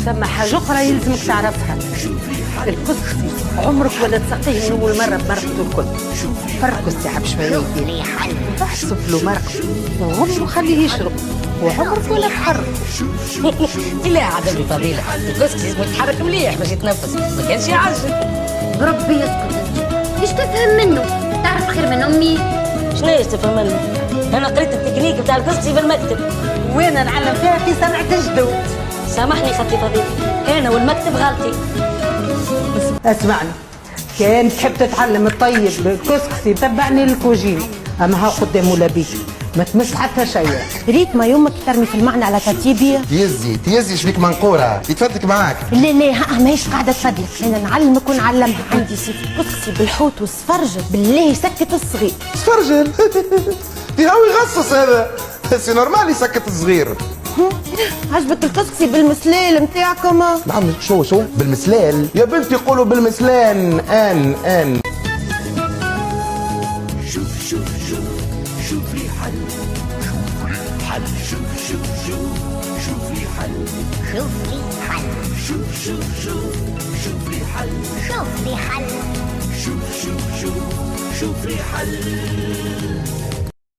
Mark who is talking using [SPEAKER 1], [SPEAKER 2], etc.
[SPEAKER 1] ثم حاجة أخرى يلزمك تعرفها. الكسكسي عمرك ولا تسقيه من أول مرة بمرقته الكل. فرقه الساعة بشوية تحسب له مرقته وعمره خليه يشرب وعمرك ولا تحرك.
[SPEAKER 2] لا عدم فضيلة، الكسكسي لازم يتحرك مليح باش يتنفس، ما كانش يعجل.
[SPEAKER 3] بربي يسكت انت، ايش تفهم منه؟ تعرف خير من امي؟
[SPEAKER 2] شناش تفهم منه؟ انا قريت التكنيك بتاع الكسكسي في المكتب،
[SPEAKER 1] وانا نعلم فيها في صنعة الجدود.
[SPEAKER 2] سامحني خالتي فضيلة، انا والمكتب غلطي.
[SPEAKER 1] اسمعني، كان تحب تتعلم الطيب بالكسكسي تبعني للكوجين، اما ها قدام ولا بيك ما تمس حتى شيء.
[SPEAKER 3] ريت ما يومك ترمي في المعنى على ترتيبي.
[SPEAKER 4] تيزي شبيك منقوره يتفدك معاك.
[SPEAKER 3] لا ها ماهيش قاعده تفدلك، انا نعلمك ونعلمها. عندي سيف الكسكسي بالحوت والسفرجل، بالله يسكت الصغير.
[SPEAKER 4] سفرجل دي هو يغصص هذا، سي نورمال يسكت الصغير.
[SPEAKER 3] عجبك الكسكسي بالمسلال نتاعكم؟
[SPEAKER 4] نعم شو بالمسلال يا بنتي، يقولوا بالمسلان. ان
[SPEAKER 5] شوفي حل شوفي حل شوفي حل